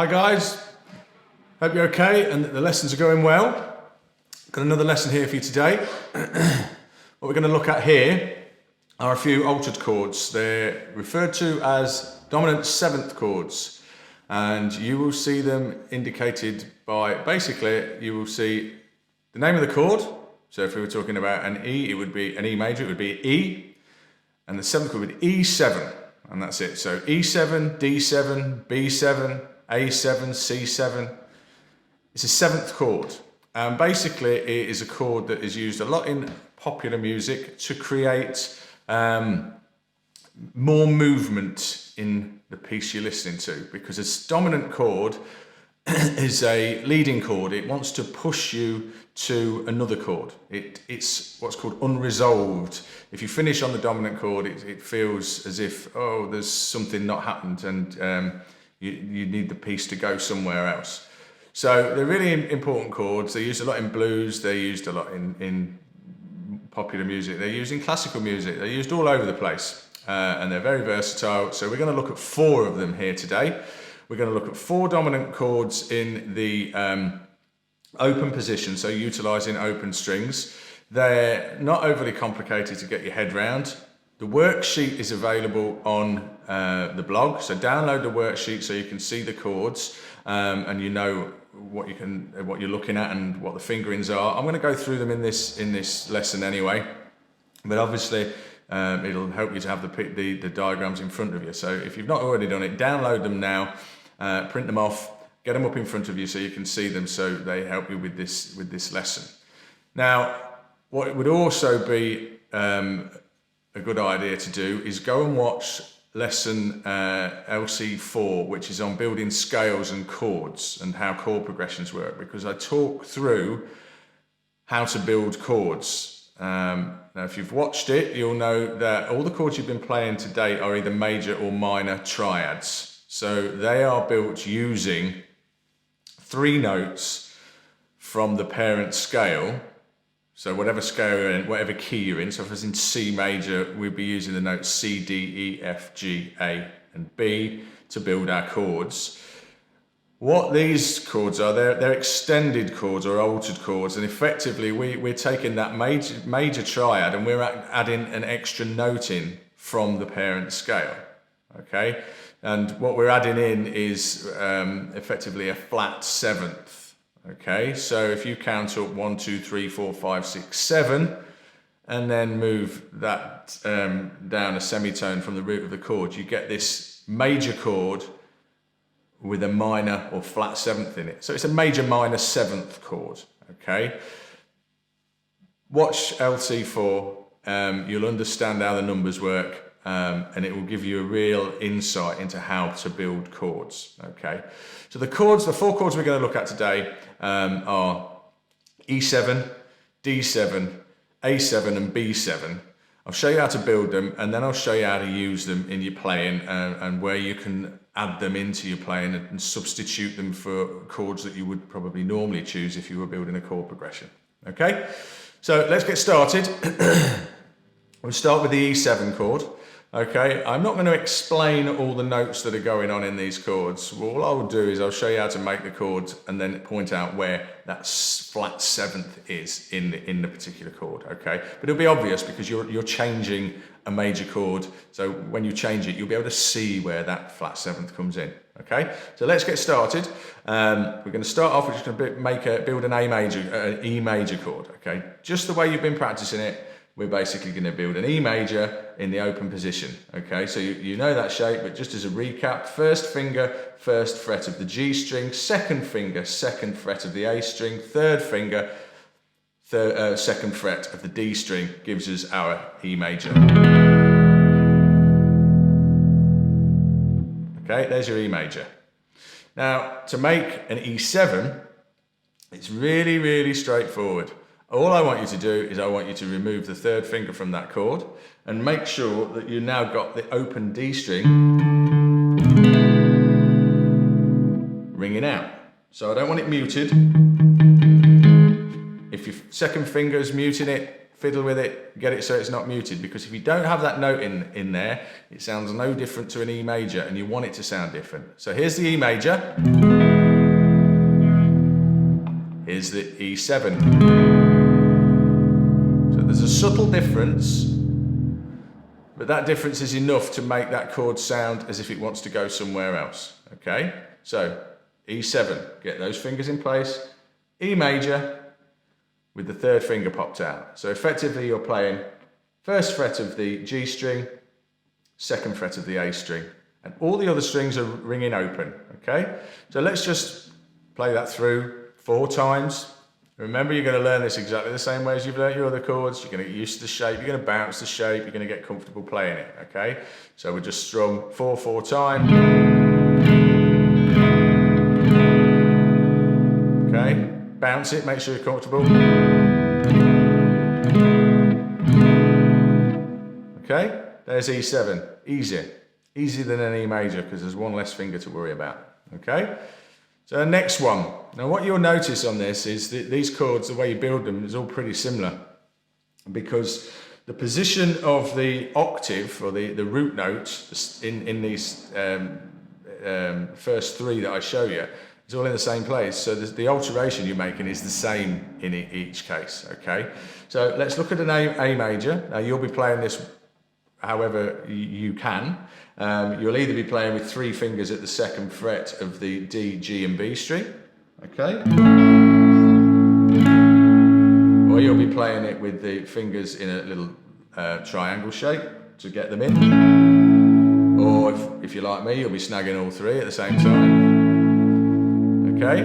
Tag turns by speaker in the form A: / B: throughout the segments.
A: Hi guys, hope you're okay and that the lessons are going well. Got another lesson here for you today. What we're going to look at here are a few altered chords. They're referred to as dominant seventh chords, and you will see them indicated by, basically you will see the name of the chord. So if we were talking about an E, it would be an E major, it would be E, and the seventh chord would be E7, and that's it. So E7, D7, B7, A7, C7. It's a seventh chord, and basically it is a chord that is used a lot in popular music to create more movement in the piece you're listening to, because a dominant chord is a leading chord. It wants to push you to another chord. It's what's called unresolved. If you finish on the dominant chord, it feels as if, oh, there's something not happened, and you need the piece to go somewhere else. So they're really important chords. They're used a lot in blues. They're used a lot in popular music. They're used in classical music. They're used all over the place, and they're very versatile. So we're going to look at 4 of them here today. We're going to look at 4 dominant chords in the open position, so utilising open strings. They're not overly complicated to get your head round. The worksheet is available on the blog, so download the worksheet so you can see the chords and you know what you're looking at and what the fingerings are. I'm going to go through them in this lesson anyway, but obviously it'll help you to have the diagrams in front of you. So if you've not already done it, download them now, print them off, get them up in front of you so you can see them, so they help you with this lesson. Now, what it would also be a good idea to do is go and watch lesson LC4, which is on building scales and chords and how chord progressions work, because I talk through how to build chords. Now, if you've watched it, you'll know that all the chords you've been playing to date are either major or minor triads. So they are built using 3 notes from the parent scale. So whatever scale you're in, whatever key you're in, so if it's in C major, we'd be using the notes C, D, E, F, G, A, and B to build our chords. What these chords are, they're extended chords or altered chords, and effectively we're taking that major triad and we're adding an extra note in from the parent scale, okay? And what we're adding in is effectively a flat 7th. Okay, so if you count up 1, 2, 3, 4, 5, 6, 7, and then move that down a semitone from the root of the chord, you get this major chord with a minor or flat 7th in it. So it's a major minor 7th chord, okay? Watch LC4, you'll understand how the numbers work, and it will give you a real insight into how to build chords, okay? So the 4 chords we're going to look at today are E7, D7, A7 and B7. I'll show you how to build them, and then I'll show you how to use them in your playing and where you can add them into your playing and substitute them for chords that you would probably normally choose if you were building a chord progression, okay? So let's get started. We'll start with the E7 chord. Okay, I'm not going to explain all the notes that are going on in these chords. All I will do is I'll show you how to make the chords and then point out where that flat 7th is in the particular chord, okay? But it'll be obvious because you're changing a major chord, so when you change it, you'll be able to see where that flat 7th comes in, okay? So let's get started. We're going to start off, we're just going to build an E major chord, okay? Just the way you've been practicing it. We're basically going to build an E major in the open position, okay? So you know that shape, but just as a recap, first finger, first fret of the G string, second finger, second fret of the A string, third finger, second fret of the D string gives us our E major. Okay, there's your E major. Now, to make an E7, it's really, really straightforward. All I want you to do is I want you to remove the third finger from that chord and make sure that you now got the open D string ringing out. So I don't want it muted. If your second finger is muting it, fiddle with it, get it so it's not muted, because if you don't have that note in there, it sounds no different to an E major, and you want it to sound different. So here's the E major. Here's the E7. So there's a subtle difference, but that difference is enough to make that chord sound as if it wants to go somewhere else, okay? So E7, get those fingers in place. E major with the third finger popped out. So effectively you're playing first fret of the G string, second fret of the A string, and all the other strings are ringing open, okay? So let's just play that through 4 times. Remember, you're going to learn this exactly the same way as you've learned your other chords. You're going to get used to the shape, you're going to bounce the shape, you're going to get comfortable playing it, okay? So we'll just strum 4 times. Okay, bounce it, make sure you're comfortable. Okay, there's E7, easy. Easier than an E major because there's one less finger to worry about, okay? So the next one. Now what you'll notice on this is that these chords, the way you build them, is all pretty similar, because the position of the octave, or the root note in these first 3 that I show you, is all in the same place. So the alteration you're making is the same in each case, okay? So let's look at an A major. Now you'll be playing this however you can. You'll either be playing with 3 fingers at the second fret of the D, G and B string, okay? Or you'll be playing it with the fingers in a little triangle shape to get them in. Or if you're like me, you'll be snagging all 3 at the same time, okay?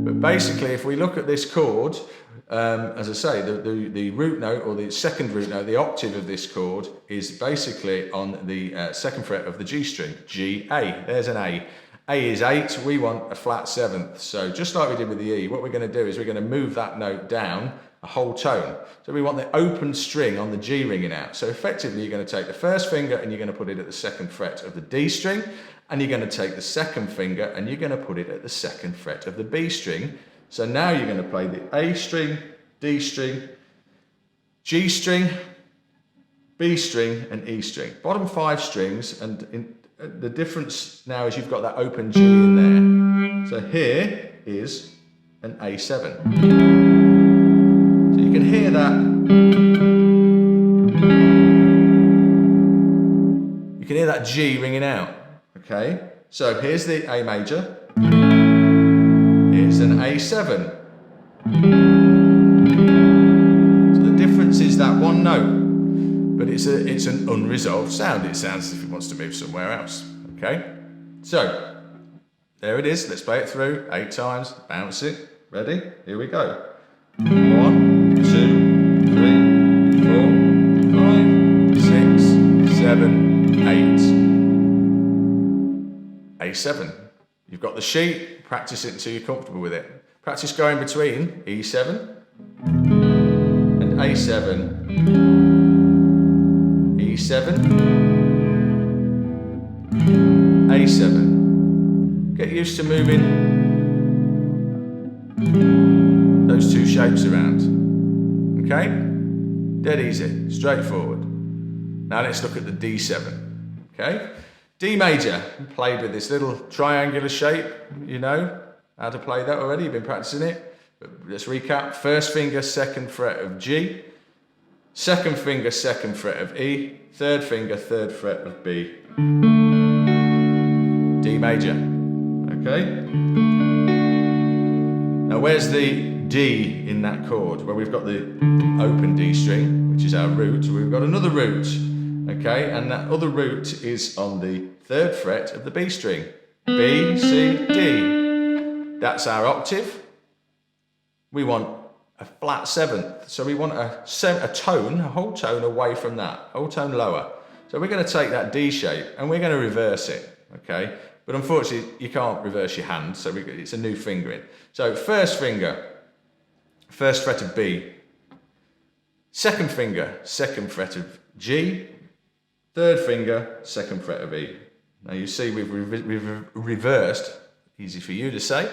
A: But basically, if we look at this chord, as I say, the root note, or the second root note, the octave of this chord is basically on the second fret of the G string, G, A. There's an A. A is 8, we want a flat 7th. So just like we did with the E, what we're going to do is we're going to move that note down a whole tone. So we want the open string on the G ringing out. So effectively you're going to take the first finger and you're going to put it at the second fret of the D string, and you're going to take the second finger and you're going to put it at the second fret of the B string. So now you're going to play the A string, D string, G string, B string and E string. Bottom 5 strings, and the difference now is you've got that open G in there. So here is an A7. So you can hear that. You can hear that G ringing out, okay? So here's the A major. Here's an A7. So the difference is that one note, but it's an unresolved sound. It sounds as if it wants to move somewhere else, okay? So, there it is. Let's play it through 8 times, bounce it. Ready? Here we go. 1, 2, 3, 4, 5, 6, 7, 8. A7. You've got the sheet, practice it until you're comfortable with it. Practice going between E7 and A7, E7, A7. Get used to moving those 2 shapes around, okay? Dead easy, straightforward. Now let's look at the D7, okay? D major, played with this little triangular shape, you know how to play that already, you've been practicing it. But let's recap. First finger, second fret of G. Second finger, second fret of E. Third finger, third fret of B. D major, okay? Now where's the D in that chord? Well, we've got the open D string, which is our root. We've got another root, okay? And that other root is on the third fret of the B string. B, C, D. That's our octave. We want a flat 7th. So we want a tone, a whole tone away from that, a whole tone lower. So we're going to take that D shape and we're going to reverse it, okay? But unfortunately, you can't reverse your hand, so it's a new fingering. So first finger, first fret of B. Second finger, second fret of G. Third finger, second fret of E. Now you see we've reversed, easy for you to say,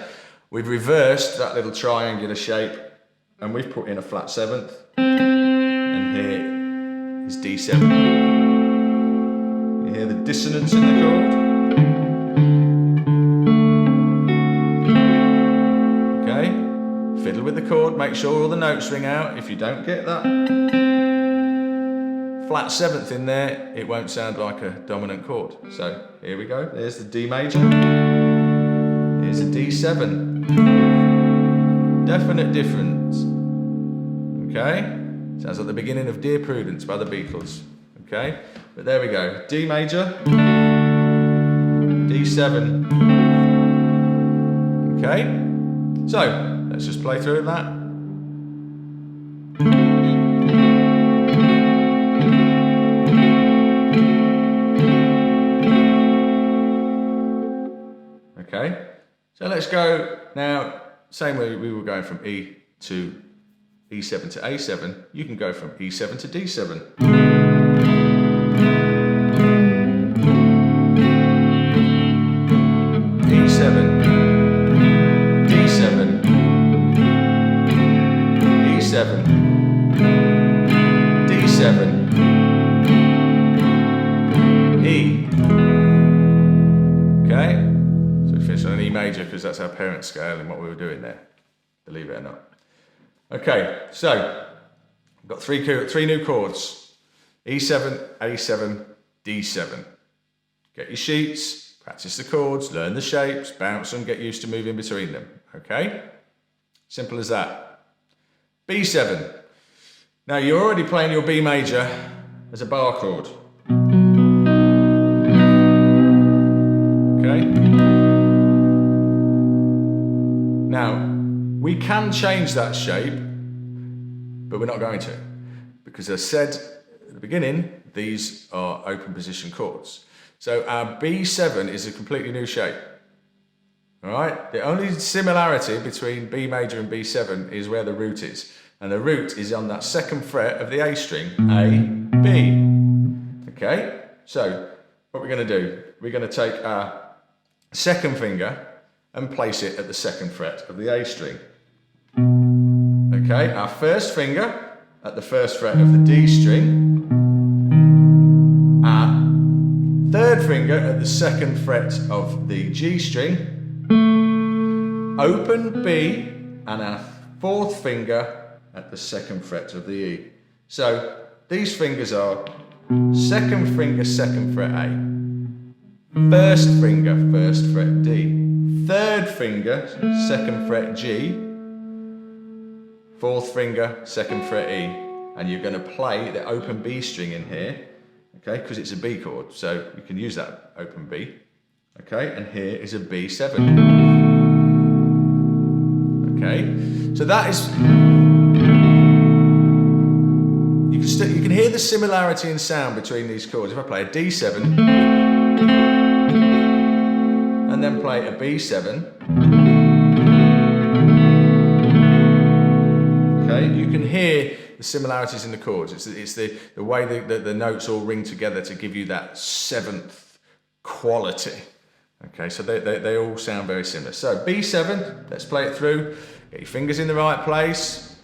A: we've reversed that little triangular shape and we've put in a flat 7th. and here is D7. You hear the dissonance in the chord? Okay, fiddle with the chord, make sure all the notes ring out. If you don't get that flat seventh in there, it won't sound like a dominant chord. So here we go, there's the D major, here's a D7. Definite difference. Okay, sounds like the beginning of Dear Prudence by the Beatles. Okay, but there we go, D major, D7. Okay, so let's just play through that. Okay, so let's go now, same way we were going from E to E7 to A7, you can go from E7 to D7. E7, D7, E7, D7, E. Okay, so we finished on an E major because that's our parent scale and what we were doing there, believe it or not. Okay, so I've got three new chords, E7, A7, D7. Get your sheets, practice the chords, learn the shapes, bounce them, get used to moving between them, okay? Simple as that. B7. Now you're already playing your B major as a bar chord. Okay? Now, we can change that shape, but we're not going to, because as I said at the beginning, these are open position chords. So our B7 is a completely new shape. All right, the only similarity between B major and B7 is where the root is, and the root is on that second fret of the A string, A, B. Okay, so what we're going to do, we're going to take our second finger and place it at the second fret of the A string. Okay, our first finger at the first fret of the D string, our third finger at the second fret of the G string, open B, and our fourth finger at the second fret of the E. So these fingers are second finger, second fret A, first finger, first fret D, third finger, second fret G, fourth finger, second fret E, and you're going to play the open B string in here, okay, because it's a B chord, so you can use that open B, okay, and here is a B7, okay, so that is, you can hear the similarity in sound between these chords. If I play a D7, and then play a B7, okay, you can hear the similarities in the chords. It's the way the notes all ring together to give you that seventh quality. Okay, so they all sound very similar. So B7, let's play it through. Get your fingers in the right place.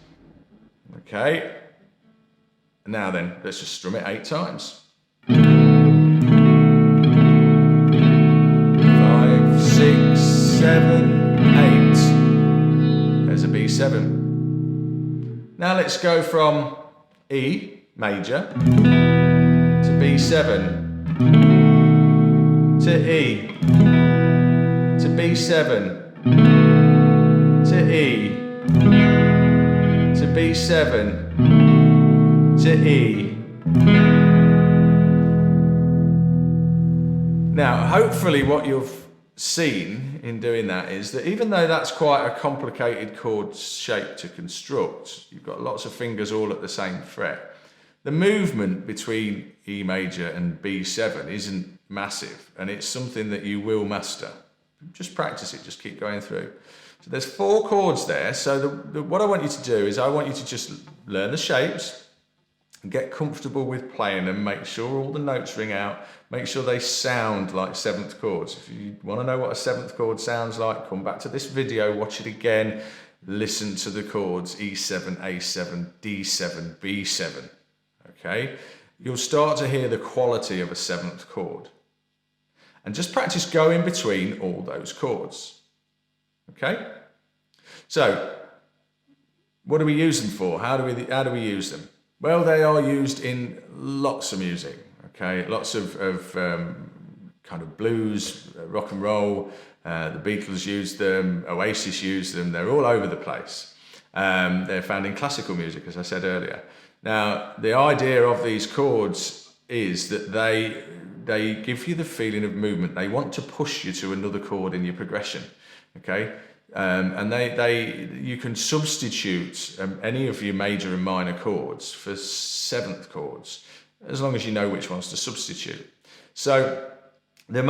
A: Okay, now then, let's just strum it 8 times. 5, 6, 7, 8. There's a B7. Now let's go from E major to B7 to E to B7 to E to B7 to E. Now, hopefully what you've seen in doing that is that even though that's quite a complicated chord shape to construct, you've got lots of fingers all at the same fret, the movement between E major and B7 isn't massive, and it's something that you will master. Just practice it, just keep going through. So there's 4 chords there, so what I want you to do is I want you to just learn the shapes, get comfortable with playing them, make sure all the notes ring out, make sure they sound like 7th chords. If you want to know what a 7th chord sounds like, come back to this video, watch it again, listen to the chords E7, A7, D7, B7. okay, you'll start to hear the quality of a seventh chord. And just practice going between all those chords, okay? So, what do we use them for? How do we use them? Well, they are used in lots of music, okay? Lots of kind of blues, rock and roll. The Beatles used them, Oasis used them. They're all over the place. They're found in classical music, as I said earlier. Now, the idea of these chords is that they give you the feeling of movement. They want to push you to another chord in your progression, okay? And you can substitute any of your major and minor chords for seventh chords, as long as you know which ones to substitute. So in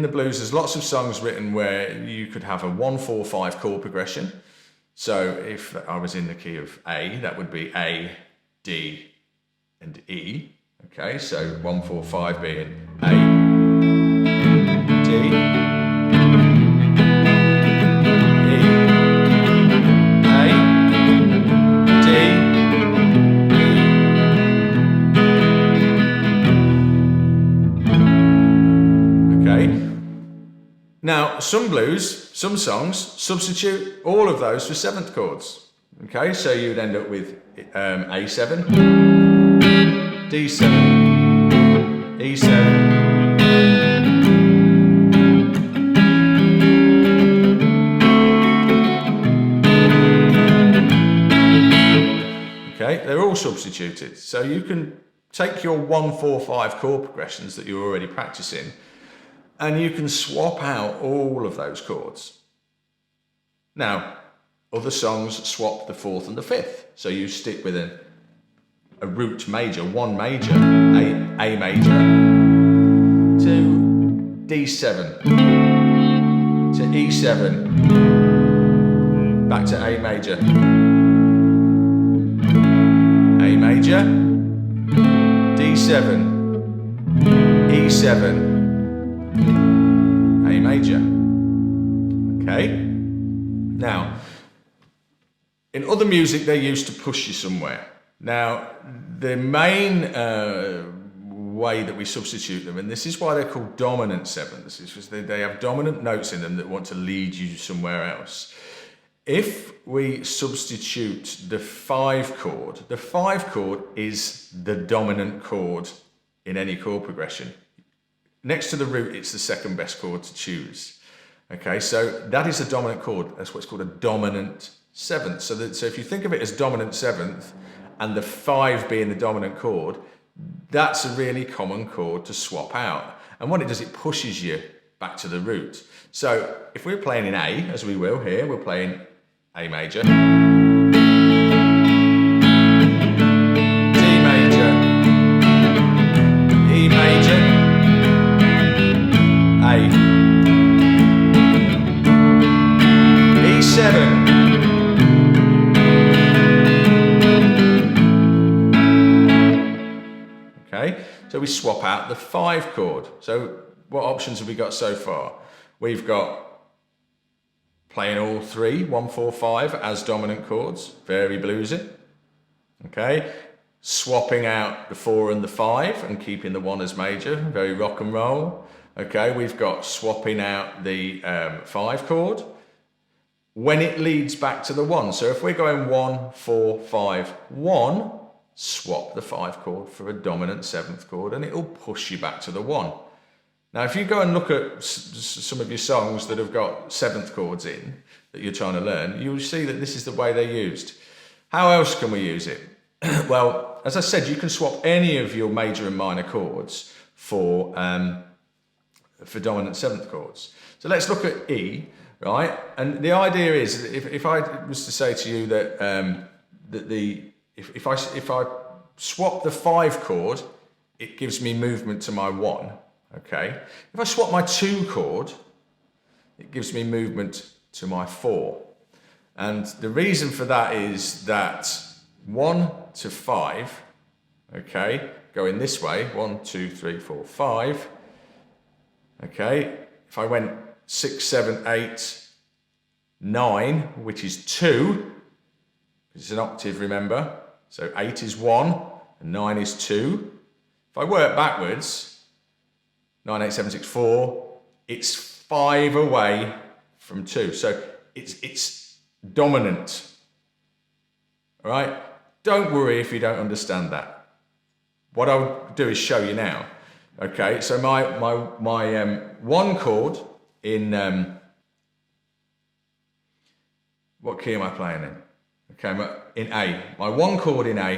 A: the blues, there's lots of songs written where you could have a 1-4-5 chord progression. So if I was in the key of A, that would be A, D, and E. Okay, so 1-4-5 being A, D, E, A, D, E. Okay. Now, some blues, some songs substitute all of those for seventh chords. Okay, so you'd end up with A7, D7, E7, okay, they're all substituted. So you can take your 1-4-5 chord progressions that you're already practicing and you can swap out all of those chords. Now, other songs swap the fourth and the fifth. So you stick with a root major, one major, A major, to D7, to E7, back to A major, A major, D7, E7, A major. Okay? Now, in other music, they're used to push you somewhere. Now, the main way that we substitute them, and this is why they're called dominant sevenths, is because they have dominant notes in them that want to lead you somewhere else. If we substitute the 5 chord is the dominant chord in any chord progression. Next to the root, it's the second best chord to choose. Okay, so that is a dominant chord. That's what's called a dominant seventh. So if you think of it as dominant seventh, and the 5 being the dominant chord, that's a really common chord to swap out. And what it does, it pushes you back to the root. So if we're playing in A, as we will here, we're playing A major, D major, E major, A, E7, okay, so we swap out the 5 chord. So what options have we got so far? We've got playing all 3, 1-4-5 as dominant chords, very bluesy. Okay, swapping out the 4 and the 5 and keeping the 1 as major, very rock and roll. Okay, we've got swapping out the 5 chord when it leads back to the 1. So if we're going 1-4-5-1, swap the 5 chord for a dominant 7th chord and it'll push you back to the 1. Now, if you go and look at some of your songs that have got 7th chords in that you're trying to learn, you'll see that this is the way they're used. How else can we use it? Well, as I said, you can swap any of your major and minor chords for dominant 7th chords. So let's look at E, right? And the idea is, if I was to say to you that if I swap the 5 chord, it gives me movement to my 1. Okay. If I swap my 2 chord, it gives me movement to my 4. And the reason for that is that 1 to 5, okay, going this way, 1, 2, 3, 4, 5. Okay. If I went 6, 7, 8, 9, which is 2, it's an octave, remember. So 8 is 1, and 9 is 2. If I work backwards, 9, 8, 7, 6, 4, it's 5 away from 2. So it's dominant. All right? Don't worry if you don't understand that. What I'll do is show you now. Okay, so my one chord in what key am I playing in? Okay, in A. My one chord in A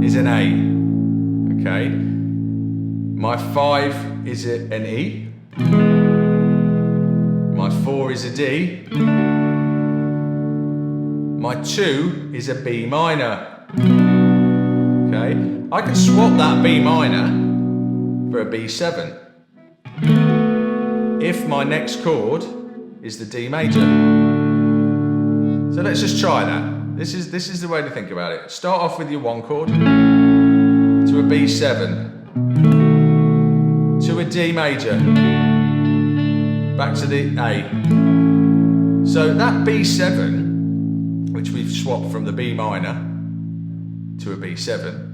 A: is an A. Okay, my 5 is an E. My 4 is a D. My 2 is a B minor. Okay, I can swap that B minor for a B7 if my next chord is the D major. So let's just try that. This is the way to think about it. Start off with your one chord to a B7, to a D major, back to the A. So that B7, which we've swapped from the B minor to a B7,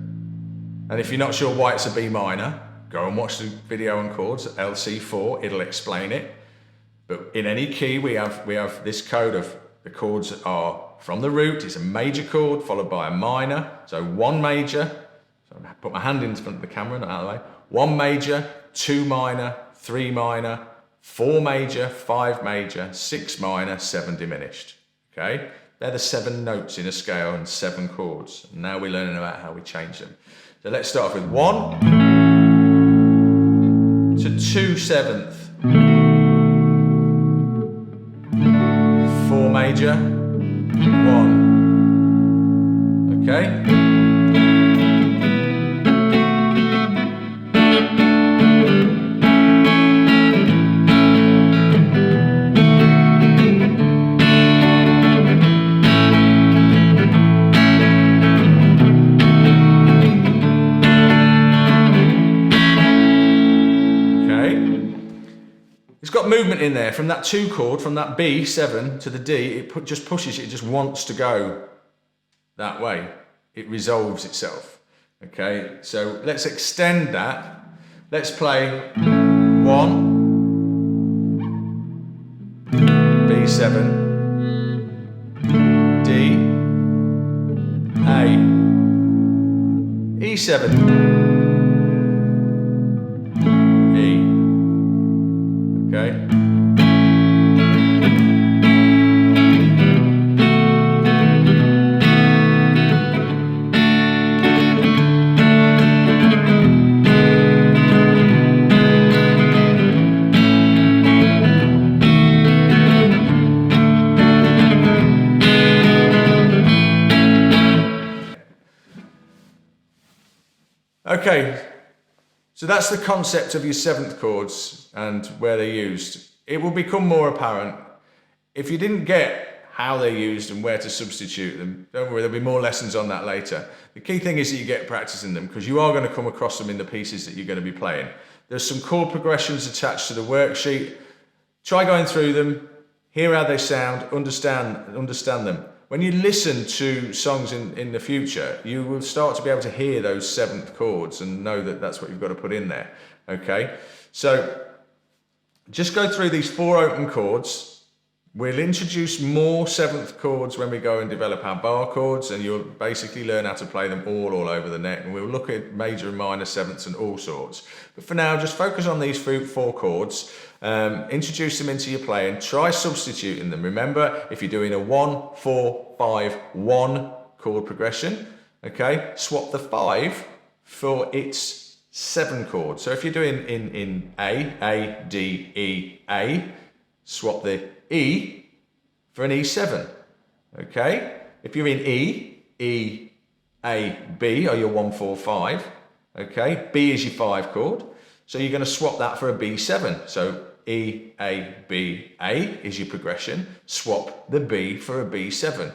A: and if you're not sure why it's a B minor, go and watch the video on chords, LC4, it'll explain it. But in any key, we have this code of the chords are from the root, it's a major chord followed by a minor. So 1 major, so I put my hand in front of the camera, not out of the way. 1 major, 2 minor, 3 minor, 4 major, 5 major, 6 minor, 7 diminished. Okay? They're the 7 notes in a scale and 7 chords. And now we're learning about how we change them. So let's start off with 1 to 2 seventh. 4 major, 1. Okay? Got movement in there from that 2 chord, from that B7 to the D. It just pushes, it just wants to go that way. It resolves itself. Okay, so let's extend that. Let's play 1, B7, D, A, E7. Okay. Okay. So that's the concept of your 7th chords and where they're used. It will become more apparent. If you didn't get how they're used and where to substitute them, don't worry, there'll be more lessons on that later. The key thing is that you get practicing them because you are going to come across them in the pieces that you're going to be playing. There's some chord progressions attached to the worksheet. Try going through them, hear how they sound, understand them. When you listen to songs in the future, you will start to be able to hear those 7th chords and know that that's what you've got to put in there, okay? So just go through these 4 open chords. We'll introduce more 7th chords when we go and develop our bar chords, and you'll basically learn how to play them all over the net, and we'll look at major and minor 7ths and all sorts. But for now, just focus on these 4 chords. Introduce them into your playing, try substituting them. Remember, if you're doing a 1, 4, 5, 1 chord progression, okay, swap the 5 for its 7 chord. So if you're doing in A, D, E, A, swap the E for an E7, okay? If you're in E, A, B are your 1, 4, 5, okay? B is your 5 chord, so you're going to swap that for a B7. So E, A, B, A is your progression. Swap the B for a B7.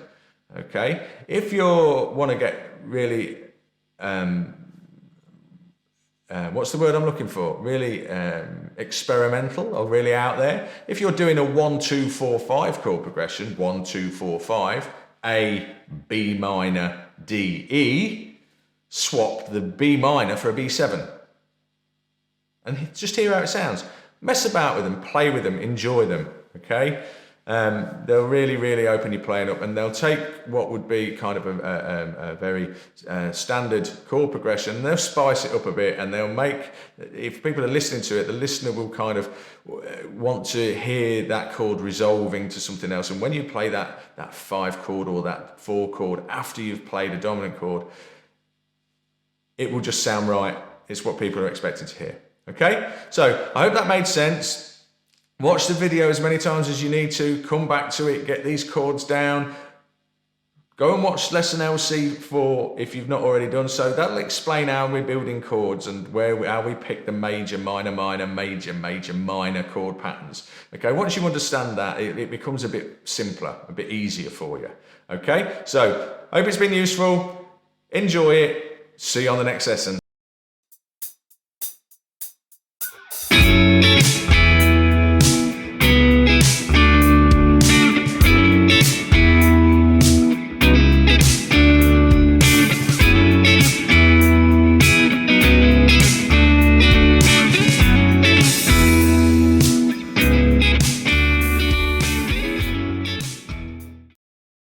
A: Okay. If you want to get really, what's the word I'm looking for? Really experimental or really out there. If you're doing a 1, 2, 4, 5 chord progression, 1, 2, 4, 5, A, B minor, D, E, swap the B minor for a B7. And just hear how it sounds. Mess about with them, play with them, enjoy them, okay? They'll really, really open your playing up, and they'll take what would be kind of a very standard chord progression, and they'll spice it up a bit, and they'll make, if people are listening to it, the listener will kind of want to hear that chord resolving to something else. And when you play that 5 chord or that 4 chord after you've played a dominant chord, it will just sound right. It's what people are expecting to hear. Okay, so I hope that made sense. Watch the video as many times as you need to, come back to it, get these chords down. Go and watch lesson LC4 if you've not already done so. That'll explain how we're building chords and how we pick the major, minor, minor, major, major, minor chord patterns. Okay, once you understand that, it becomes a bit simpler, a bit easier for you. Okay, so hope it's been useful. Enjoy it. See you on the next lesson.